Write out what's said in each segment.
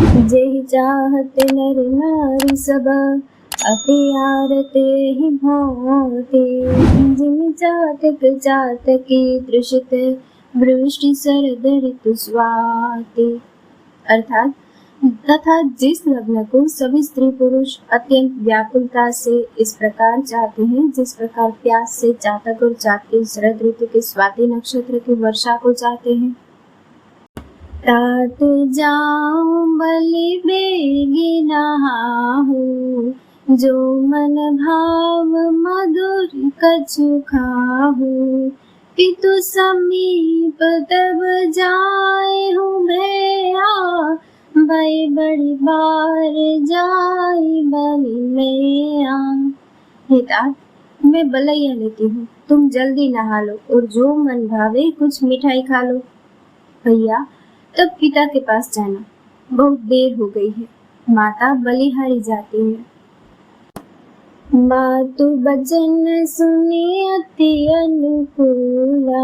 जेहि चाहत नर नारी सब, अति आरते ही भाते। जिमि चातक चातकी तृषित, वृष्टि शरद ऋतु स्वाति। अर्थात तथा जिस लग्न को सभी स्त्री पुरुष अत्यंत व्याकुलता से इस प्रकार चाहते हैं जिस प्रकार प्यास से चातक और चातकी शरद ऋतु के स्वाति नक्षत्र की वर्षा को चाहते हैं। तात जाऊं बलि बेगी नहाहु, जो मन भाव मधुर कछु खाहु। पितु समीप तब जाए हूँ भैया, भई बड़ी बार जाई बलि मैया। हे तात, मैं बलैया लेती हूँ, तुम जल्दी नहा लो और जो मन भावे कुछ मिठाई खा लो। भैया, तब पिता के पास जाना, बहुत देर हो गई है। माता बलिहारी जाती है। मातु बचन सुनी अति अनुकूला,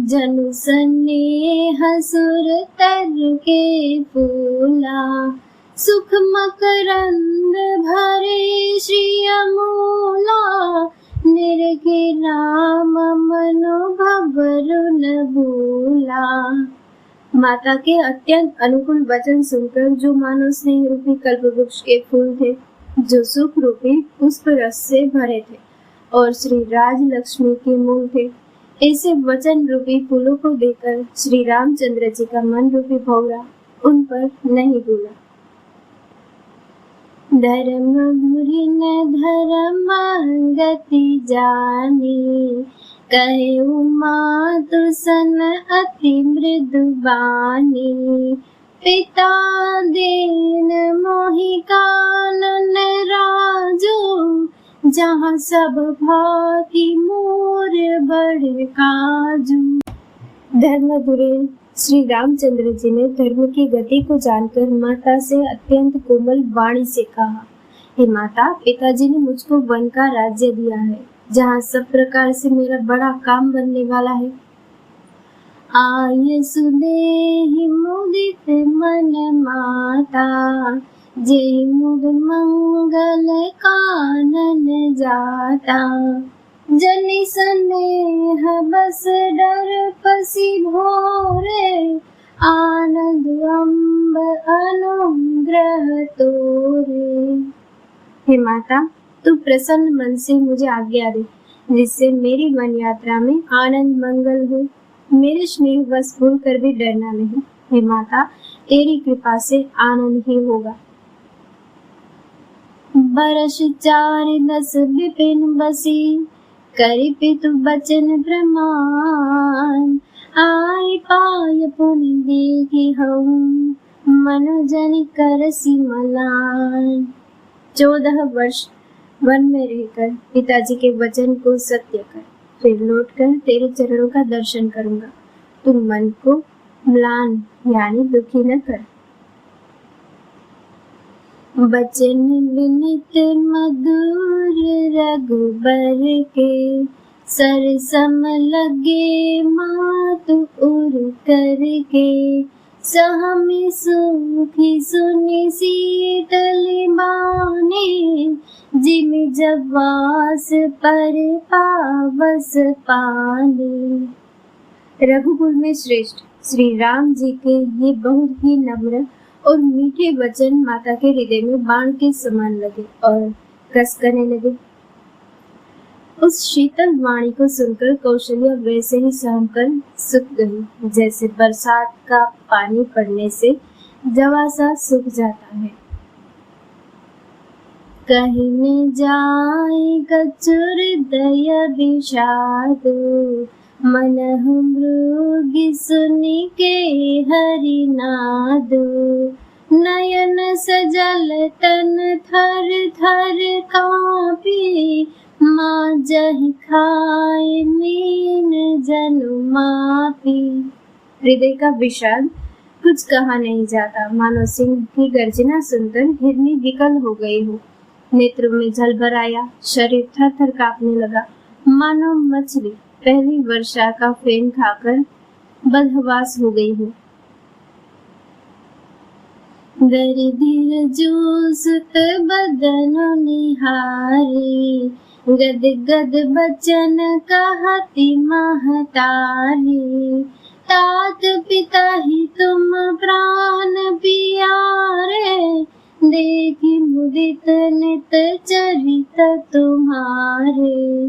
जनु स्नेह सुर तर के फूला। सुख मकरंद भरे श्री अमूला, निरखे राम मनोभव न भूला। माता के अत्यंत अनुकूल वचन सुनकर जो मानो स्नेह रूपी कल्पवृक्ष के फूल थे, जो सुख रूपी पुष्प रस से भरे थे और श्री राज लक्ष्मी के मूल थे, ऐसे वचन रूपी फूलों को देखकर श्री रामचंद्र जी का मन रूपी भौरा उन पर नहीं भूला। धर्म धुरि न धर्म गति जानी, कहे मातु सन अति मृदु बानी। पिता दीन मोहि कानन राजो, जहाँ सब भांति मोर बड़ काजू। धर्मधुरी श्री रामचंद्र जी ने धर्म की गति को जानकर माता से अत्यंत कोमल वाणी से कहा, हे माता, पिताजी ने मुझको वन का राज्य दिया है, जहाँ सब प्रकार से मेरा बड़ा काम बनने वाला है। आय सुदेहि मुदित मन माता, जेहि मुद मंगल कानन जाता। जनि स्नेह बस डर पसी भोरे, आनंद अम्ब अनुग्रह तोरे। हे माता, तू प्रसन्न मन से मुझे आज्ञा दे, जिससे मेरी वन यात्रा में आनंद मंगल हो। मेरे स्नेह बस भूल कर भी डरना नहीं। हे माता, तेरी कृपा से आनंद ही होगा। बरस 4-10 विपिन बसी, करि पितु बचन प्रमाण। आई पाय पुनि देखी हूँ, मन जनि करसी मलान। 14 वर्ष वन में रहकर पिताजी के वचन को सत्य कर, फिर लौटकर तेरे चरणों का दर्शन करूंगा। तुम मन को म्लान यानी दुखी न कर। बचन विनित मधुर रघुबर के, सरसम लगे मातु उर करके। सहमि सुखी सुनि शीतल बानी, जिमि जवास पर पावस पानी। रघुकुल में श्रेष्ठ श्री राम जी के ये बहुत ही नम्र और मीठे वचन माता के हृदय में बाण के समान लगे और कस करने लगे। उस शीतल वाणी को सुनकर कौशल्या वैसे ही सहम कर सूख गई, जैसे बरसात का पानी पड़ने से जवासा सूख जाता है। कहीं न जाए कचुर दया विषाद, मनहु मृगी सुनि के हरि नाद। नयन सजल तन थर थर कांपी, माँ जहि खाए मीन जनु मापी। हृदय का विषाद कुछ कहा नहीं जाता, मानो सिंह की गर्जना सुनकर हिरनी विकल हो गई हो। नेत्रों में जल भर आया, शरीर थर थर कांपने लगा, मानो मछली पहली वर्षा का फेन खाकर बदहवास हो गई हो। दरिद्र जो सुत बदन निहारे, गद गद बचन कहती महतारी। तात पिता ही तुम प्राण पियारे, देखी मुदित नित चरित तुम्हारे।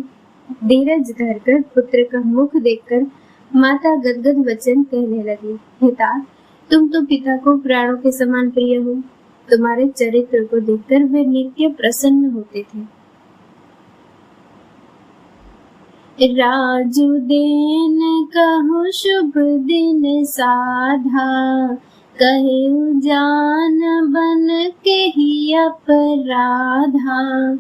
धीरज धरकर पुत्र का मुख देखकर माता गदगद वचन कहने लगी, हे तात, तुम तो पिता को प्राणों के समान प्रिय हो। तुम्हारे चरित्र को देखकर वे नित्य प्रसन्न होते थे। राजू देन कहूँ शुभ दिन साधा, कहे जान बन के ही अपराधा।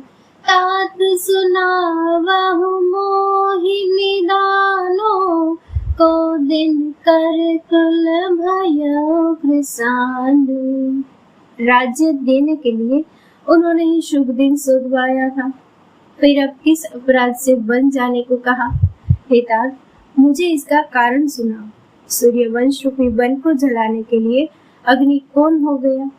तात सुनावहु मोहि निदानो, को दिन कर कुल भयो कृसानु। राज्य देने के लिए उन्होंने ही शुभ दिन सोधवाया था, फिर अब किस अपराध से बन जाने को कहा। हे तात, मुझे इसका कारण सुनाओ। सूर्यवंश रूपी वन को जलाने के लिए अग्नि कौन हो गया?